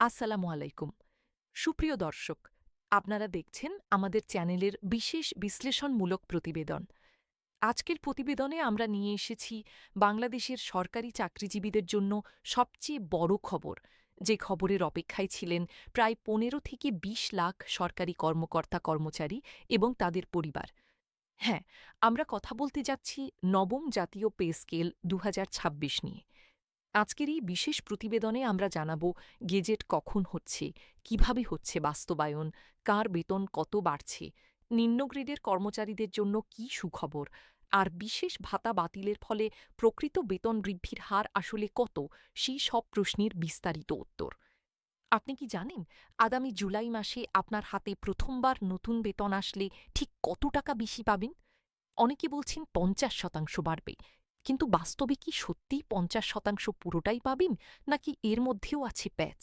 আসসালামু আলাইকুম। সুপ্রিয় দর্শক, আপনারা দেখছেন আমাদের চ্যানেলের বিশেষ বিশ্লেষণমূলক প্রতিবেদন। আজকের প্রতিবেদনে আমরা নিয়ে এসেছি বাংলাদেশের সরকারি চাকরিজীবীদের জন্য সবচেয়ে বড় খবর, যে খবরের অপেক্ষায় ছিলেন প্রায় ১৫ থেকে ২০ লাখ সরকারি কর্মকর্তা-কর্মচারী এবং তাদের পরিবার। হ্যাঁ, আমরা কথা বলতে যাচ্ছি নবম জাতীয় পে স্কেল ২০২৬ নিয়ে। আজকের এই বিশেষ প্রতিবেদনে আমরা জানাব গেজেট কখন হচ্ছে, কিভাবে হচ্ছে বাস্তবায়ন, কার বেতন কত বাড়ছে, নিম্ন গ্রেডের কর্মচারীদের জন্য কী সুখবর, আর বিশেষ ভাতা বাতিলের ফলে প্রকৃত বেতন বৃদ্ধির হার আসলে কত, সেই সব প্রশ্নের বিস্তারিত উত্তর। আপনি কি জানেন আগামী জুলাই মাসে আপনার হাতে প্রথমবার নতুন বেতন আসলে ঠিক কত টাকা বেশি পাবেন? অনেকে বলছেন ৫০% বাড়বে। কিন্তু বাস্তবে কি সত্যিই ৫০% পুরোটাই পাবেন, নাকি এর মধ্যেও আছে প্যাচ?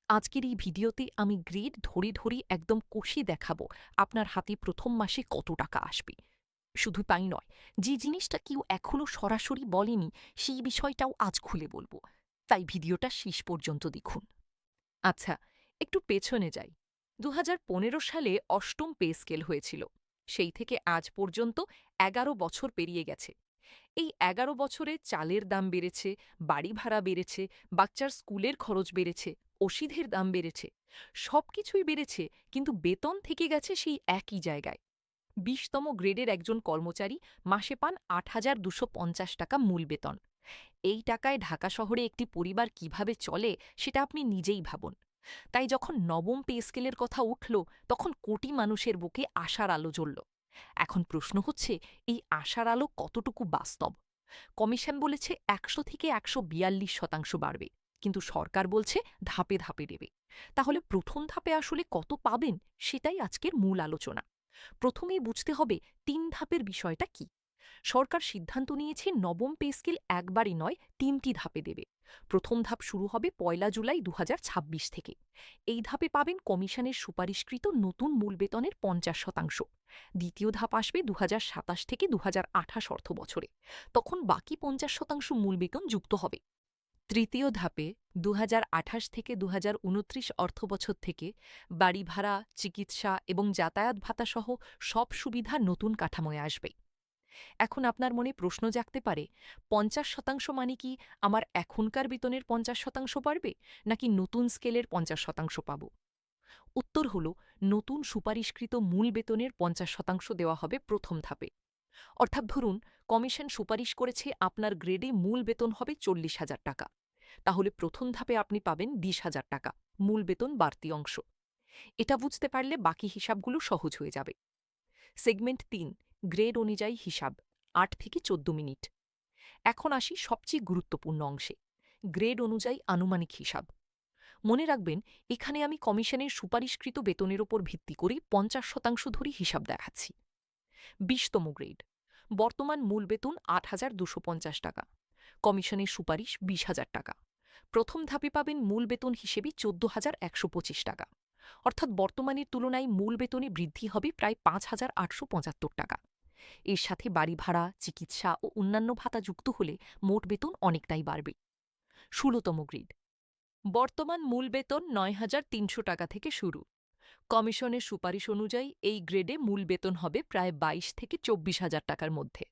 আজকের এই ভিডিওতে আমি গ্রেড ধরে ধরে একদম কষে দেখাবো আপনার হাতে প্রথম মাসে কত টাকা আসবে। শুধু তাই নয়, যে জিনিসটা কেউ এখনো সরাসরি বলেনি সেই বিষয়টাও আজ খুলে বলবো। তাই ভিডিওটা শেষ পর্যন্ত দেখুন। আচ্ছা, একটু পেছনে যাই। ২০১৫ সালে অষ্টম পে স্কেল হয়েছিল। সেই থেকে আজ পর্যন্ত ১১ বছর পেরিয়ে গেছে। এই ১১ বছরে চালের দাম বেড়েছে, বাড়ি ভাড়া বেড়েছে, বাচ্চার স্কুলের খরচ বেড়েছে, ওষুধের দাম বেড়েছে। সবকিছুই বেড়েছে, কিন্তু বেতন থেকে গেছে সেই একই জায়গায়। ২০তম গ্রেডের একজন কর্মচারী মাসে পান ৮,২৫০ টাকা মূল বেতন। এই টাকায় ঢাকা শহরে একটি পরিবার কিভাবে চলে সেটা আপনি নিজেই ভাবুন। তাই যখন নবম পে স্কেলের কথা উঠল, তখন কোটি মানুষের বুকে আশার আলো জ্বলল। এখন প্রশ্ন হচ্ছে, এই আশার আলো কতটুকু বাস্তব? কমিশন বলেছে ১০০ থেকে ১৪২% বাড়বে, কিন্তু সরকার বলছে ধাপে ধাপে দেবে। তাহলে প্রথম ধাপে আসলে কত পাবেন, সেটাই আজকের মূল আলোচনা। প্রথমেই বুঝতে হবে ৩ ধাপের বিষয়টা কি। সরকার সিদ্ধান্ত নিয়েছে নবম পে স্কেল একবারই নয়, ৩টি ধাপে দেবে। প্রথম ধাপ শুরু হবে ১ জুলাই ২০২৬ থেকে। এই ধাপে পাবেন কমিশনের সুপারিশকৃত নতুন মূল বেতনের ৫০%। দ্বিতীয় ধাপ আসবে ২০২৭ থেকে ২০২৮ অর্থ বছরে। তখন বাকি ৫০% মূল বেতন যুক্ত হবে। তৃতীয় ধাপে ২০২৮ থেকে ২০২৯ অর্থবছর থেকে বাড়ি ভাড়া, চিকিৎসা এবং যাতায়াত ভাতাসহ সব সুবিধা নতুন কাঠামোয় আসবে। এখন আপনার মনে প্রশ্ন জাগতে পারে, ৫০% মানে কি আমার এখনকার বেতনের ৫০% বাড়বে, নাকি নতুন স্কেলের ৫০% পাব? উত্তর হল, নতুন সুপারিশকৃত মূল বেতনের ৫০% দেওয়া হবে প্রথম ধাপে। অর্থাৎ ধরুন, কমিশন সুপারিশ করেছে আপনার গ্রেডে মূল বেতন হবে ৪০,০০০ টাকা। তাহলে প্রথম ধাপে আপনি পাবেন ২০,০০০ টাকা, মূল বেতন বাড়তি অংশ। এটা বুঝতে পারলে বাকি হিসাবগুলো সহজ হয়ে যাবে। সেগমেন্ট ৩, গ্রেড অনুযায়ী হিসাব, ৮ থেকে ১৪ মিনিট। এখন আসি সবচেয়ে গুরুত্বপূর্ণ অংশে, গ্রেড অনুযায়ী আনুমানিক হিসাব। মনে রাখবেন, এখানে আমি কমিশনের সুপারিশকৃত বেতনের ওপর ভিত্তি করে ৫০% ধরে হিসাব দেখাচ্ছি। ২০তম গ্রেড, বর্তমান মূল বেতন ৮,২৫০ টাকা, কমিশনের সুপারিশ ২০,০০০ টাকা। প্রথম ধাপে পাবেন মূল বেতন হিসেবে ১৪,১২৫ টাকা। অর্থাৎ বর্তমানের তুলনায় মূল বেতনে বৃদ্ধি হবে প্রায় ৫,৮৭৫ টাকা। এর সাথে বাড়ি ভাড়া, চিকিৎসা ও অন্যান্য ভাতা যুক্ত হলে মোট বেতন অনেকটাই বাড়বে। ১৬তম গ্রেড, বর্তমান মূল বেতন ৯,৩০০ টাকা থেকে শুরু। কমিশনের সুপারিশ অনুযায়ী এই গ্রেডে মূল বেতন হবে প্রায় ২২ থেকে ২৪,০০০ টাকার মধ্যে।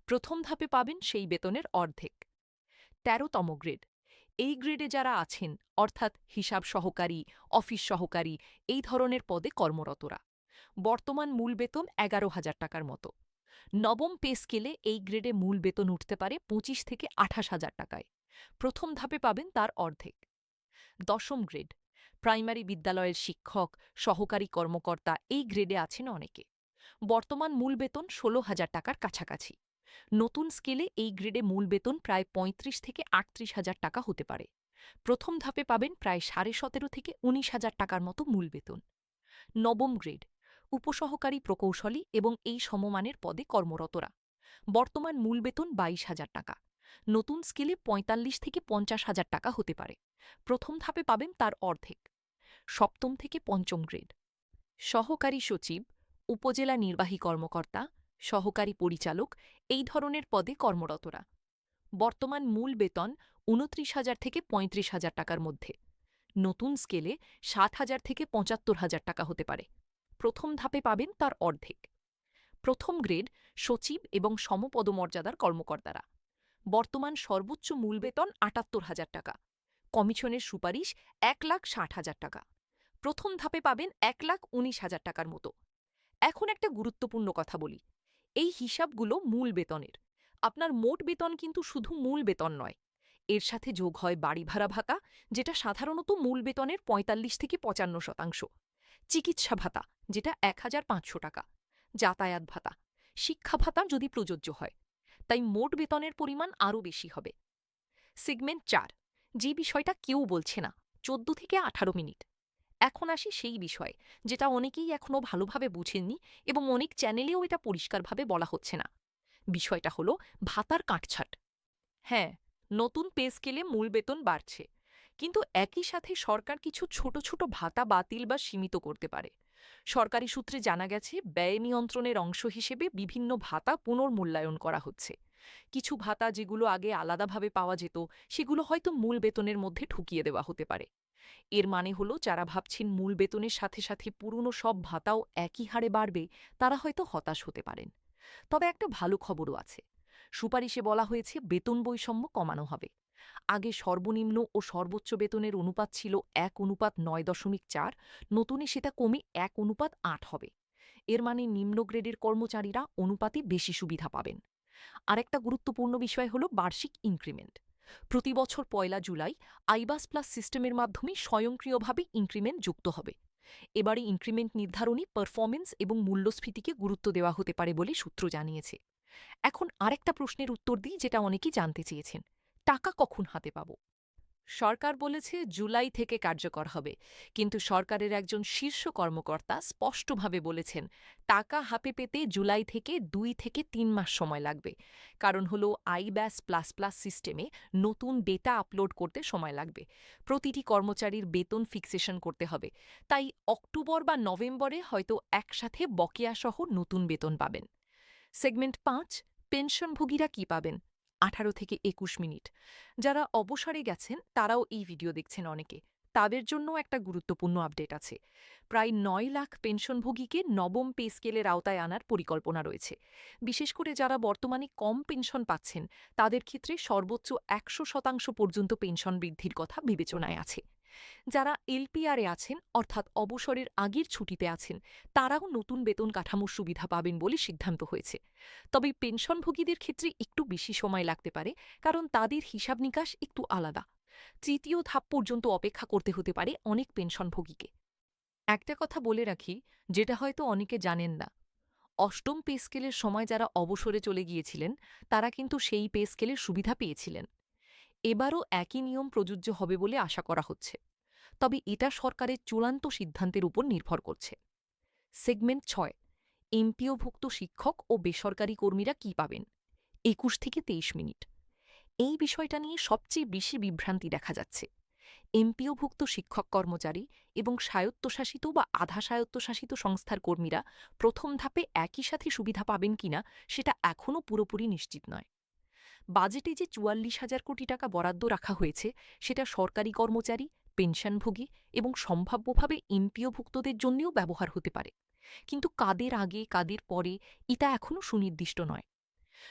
প্রথম ধাপে পাবেন সেই বেতনের অর্ধেক। ১৩তম গ্রেড, এই গ্রেডে যারা আছেন, অর্থাৎ হিসাব সহকারী, অফিস সহকারী, এই ধরনের পদে কর্মরতরা, বর্তমান মূল বেতন ১১,০০০ টাকার মতো। নবম পে স্কেলে এই গ্রেডে মূল বেতন উঠতে পারে ২৫ থেকে ২৮,০০০ টাকায়। প্রথম ধাপে পাবেন তার অর্ধেক। ১০ম গ্রেড, প্রাইমারি বিদ্যালয়ের শিক্ষক, সহকারী কর্মকর্তা, এই গ্রেডে আছেন অনেকে। বর্তমান মূল বেতন ১৬,০০০ টাকার কাছাকাছি। নতুন স্কেলে এই গ্রেডে মূল বেতন প্রায় ৩৫ থেকে ৩৮,০০০ টাকা হতে পারে। প্রথম ধাপে পাবেন প্রায় ১৭,৫০০ থেকে ১৯,০০০ টাকার মতো মূল বেতন। নবম গ্রেড, উপসহকারী প্রকৌশলী এবং এই সমমানের পদে কর্মরতরা, বর্তমান মূল বেতন ২২,০০০ টাকা। নতুন স্কেলে ৪৫ থেকে ৫০,০০০ টাকা হতে পারে। প্রথম ধাপে পাবেন তার অর্ধেক। সপ্তম থেকে পঞ্চম গ্রেড, সহকারী সচিব, উপজেলা নির্বাহী কর্মকর্তা, সহকারী পরিচালক, এই ধরনের পদে কর্মরতরা, বর্তমান মূল বেতন ২৯,০০০ থেকে ৩৫,০০০ টাকার মধ্যে। নতুন স্কেলে ৬০,০০০ থেকে ৭৫,০০০ টাকা হতে পারে। প্রথম ধাপে পাবেন তার অর্ধেক। প্রথম গ্রেড সচিব এবং সমপদমর্যাদার কর্মকর্তারা। বর্তমান সর্বোচ্চ মূল বেতন ৭৮,০০০ টাকা। কমিশনের সুপারিশ ১,৬০,০০০ টাকা। প্রথম ধাপে পাবেন ১,১৯,০০০ টাকার মতো। এখন একটা গুরুত্বপূর্ণ কথা বলি। এই হিসাবগুলো মূল বেতনের। আপনার মোট বেতন কিন্তু শুধু মূল বেতন নয়। এর সাথে যোগ হয় বাড়ি ভাড়া ভাতা, যেটা সাধারণত মূল বেতনের ৪৫ থেকে ৫৫%, চিকিৎসা ভাতা, যেটা ১,৫০০ টাকা, যাতায়াত ভাতা, শিক্ষা ভাতা যদি প্রযোজ্য হয়। তাই মোট বেতনের পরিমাণ আরও বেশি হবে। সেগমেন্ট ৪, যে বিষয়টা কেউ বলছে না, ১৪ থেকে ১৮ মিনিট। এখন আসি সেই বিষয়ে, যেটা অনেকেই এখনও ভালোভাবে বুঝেননি এবং অনেক চ্যানেলেও এটা পরিষ্কারভাবে বলা হচ্ছে না। বিষয়টা হলো ভাতার কাটছাঁট। হ্যাঁ, নতুন পে স্কেলে মূল বেতন বাড়ছে, কিন্তু একই সাথে সরকার কিছু ছোট ছোট ভাতা বাতিল বা সীমিত করতে পারে। সরকারি সূত্রে জানা গেছে, ব্যয় নিয়ন্ত্রণের অংশ হিসেবে বিভিন্ন ভাতা পুনর্মূল্যায়ন করা হচ্ছে। কিছু ভাতা যেগুলো আগে আলাদাভাবে পাওয়া যেত, সেগুলো হয়তো মূল বেতনের মধ্যে ঢুকিয়ে দেওয়া হতে পারে। এর মানে হলো, যারা ভাবছেন মূল বেতনের সাথে সাথে পুরনো সব ভাতাও একই হারে বাড়বে, তারা হয়তো হতাশ হতে পারেন। তবে একটা ভালো খবরও আছে। সুপারিশে বলা হয়েছে বেতন বৈষম্য কমানো হবে। আগে সর্বনিম্ন ও সর্বোচ্চ বেতনের অনুপাত ছিল ১:৯.৪, নতুনে সেটা কমে ১:৮ হবে। এর মানে নিম্ন গ্রেডের কর্মচারীরা অনুপাতে বেশি সুবিধা পাবেন। আরেকটা গুরুত্বপূর্ণ বিষয় হলো বার্ষিক ইনক্রিমেন্ট। প্রতি বছর ১লা জুলাই আইবাস প্লাস সিস্টেমের মাধ্যমে স্বয়ংক্রিয়ভাবে ইনক্রিমেন্ট যুক্ত হবে। এবারে ইনক্রিমেন্ট নির্ধারণী পারফরমেন্স এবং মূল্যস্ফীতিকে গুরুত্ব দেওয়া হতে পারে বলে সূত্র জানিয়েছে। এখন আরেকটা প্রশ্নের উত্তর দিই, যেটা অনেকেই জানতে চেয়েছেন। টাকা কখন হাতে পাব? সরকার বলেছে জুলাই থেকে কার্যকর হবে, কিন্তু সরকারের একজন শীর্ষ কর্মকর্তা স্পষ্টভাবে বলেছেন টাকা হাতে পেতে জুলাই থেকে ২ থেকে ৩ মাস সময় লাগবে। কারণ হলো আইব্যাস প্লাস প্লাস সিস্টেমে নতুন ডেটা আপলোড করতে সময় লাগবে। প্রতিটি কর্মচারীর বেতন ফিক্সেশন করতে হবে। তাই অক্টোবর বা নভেম্বরে হয়তো একসাথে বকেয়াসহ নতুন বেতন পাবেন। সেগমেন্ট ৫, পেনশনভোগীরা কি পাবেন? ১৮ থেকে ২১ মিনিট। যারা অবসরে গেছেন তারাও এই ভিডিও দেখছেন অনেকে। তাদের জন্য একটা গুরুত্বপূর্ণ আপডেট আছে। প্রায় ৯ লাখ পেনশনভোগীকে নবম পে স্কেলের আওতায় আনার পরিকল্পনা রয়েছে। বিশেষ করে যারা বর্তমানে কম পেনশন পাচ্ছেন, তাদের ক্ষেত্রে সর্বোচ্চ ১০০% পর্যন্ত পেনশন বৃদ্ধির কথা বিবেচনায় আছে। যারা এলপিআরে আছেন, অর্থাৎ অবসরের আগের ছুটিতে আছেন, তারাও নতুন বেতন কাঠামোর সুবিধা পাবেন বলে সিদ্ধান্ত হয়েছে। তবে পেনশনভোগীদের ক্ষেত্রে একটু বেশি সময় লাগতে পারে, কারণ তাদের হিসাব নিকাশ একটু আলাদা। তৃতীয় ধাপ পর্যন্ত অপেক্ষা করতে হতে পারে অনেক পেনশনভোগীকে। একটা কথা বলে রাখি, যেটা হয়তো অনেকে জানেন না। অষ্টম পে স্কেলের সময় যারা অবসরে চলে গিয়েছিলেন, তারা কিন্তু সেই পে স্কেলের সুবিধা পেয়েছিলেন। এবারও একই নিয়ম প্রযোজ্য হবে বলে আশা করা হচ্ছে। তবে এটা সরকারের চূড়ান্ত সিদ্ধান্তের উপর নির্ভর করছে। সেগমেন্ট ৬, এমপিওভুক্ত শিক্ষক ও বেসরকারি কর্মীরা কি পাবেন? ২১ থেকে ২৩ মিনিট। এই বিষয়টা নিয়ে সবচেয়ে বেশি বিভ্রান্তি দেখা যাচ্ছে। এমপিওভুক্ত শিক্ষক কর্মচারী এবং স্বায়ত্তশাসিত বা আধা স্বায়ত্তশাসিত সংস্থার কর্মীরা প্রথম ধাপে একই সাথে সুবিধা পাবেন কিনা সেটা এখনও পুরোপুরি নিশ্চিত নয়। বাজেটে যে ৪৪,০০০ কোটি টাকা বরাদ্দ রাখা হয়েছে, সেটা সরকারি কর্মচারী, পেনশনভোগী এবং সম্ভাব্যভাবে এমপিওভুক্তদের জন্যও ব্যবহার হতে পারে। কিন্তু কাদের আগে কাদের পরে, এটা এখনও সুনির্দিষ্ট নয়।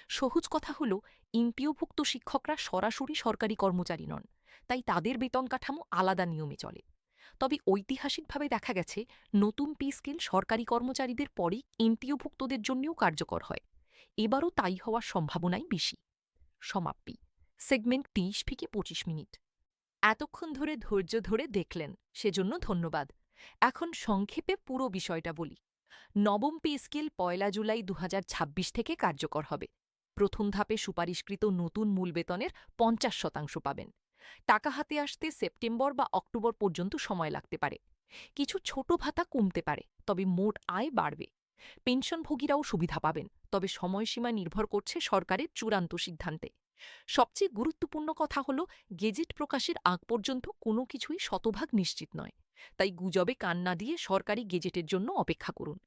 সহজ কথা হলো, এমপিওভুক্ত শিক্ষকরা সরাসরি সরকারি কর্মচারী নন, তাই তাদের বেতন কাঠামো আলাদা নিয়মে চলে। তবে ঐতিহাসিকভাবে দেখা গেছে, নতুন পে স্কেল সরকারি কর্মচারীদের পরেই এমপিওভুক্তদের জন্যও কার্যকর হয়। এবারও তাই হওয়ার সম্ভাবনাই বেশি। সমাপ্তি। সেগমেন্ট ২৩ থেকে ২৫ মিনিট। এতক্ষণ ধরে ধৈর্য ধরে দেখলেন, সেজন্য ধন্যবাদ। এখন সংক্ষেপে পুরো বিষয়টা বলি। নবম পে স্কেল ১লা জুলাই ২০২৬ থেকে কার্যকর হবে। প্রথম ধাপে সুপারিশকৃত নতুন মূল বেতনের ৫০% পাবেন। টাকা হাতে আসতে সেপ্টেম্বর বা অক্টোবর পর্যন্ত সময় লাগতে পারে। কিছু ছোট ভাতা কমতে পারে, তবে মোট আয় বাড়বে। পেনশনভোগীরাও সুবিধা পাবেন, তবে সময়সীমা নির্ভর করছে সরকারের চূড়ান্ত সিদ্ধান্তে। সবচেয়ে গুরুত্বপূর্ণ কথা হল, গেজেট প্রকাশের আগ পর্যন্ত কোনো কিছুই শতভাগ নিশ্চিত নয়। তাই গুজবে কান না দিয়ে সরকারি গেজেটের জন্য অপেক্ষা করুন।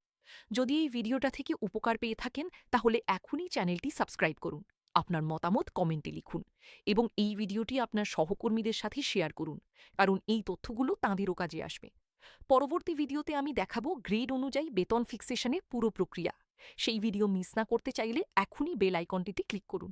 যদি এই ভিডিওটা থেকে উপকার পেয়ে থাকেন, তাহলে এখনই চ্যানেলটি সাবস্ক্রাইব করুন। আপনার মতামত কমেন্টে লিখুন এবং এই ভিডিওটি আপনার সহকর্মীদের সাথে শেয়ার করুন, কারণ এই তথ্যগুলো তাঁদেরও কাজে আসবে। পরবর্তী ভিডিওতে আমি দেখাবো গ্রেড অনুযায়ী বেতন ফিক্সেশনের পুরো প্রক্রিয়া। সেই ভিডিও মিস না করতে চাইলে এখনই বেল আইকনটিতে ক্লিক করুন।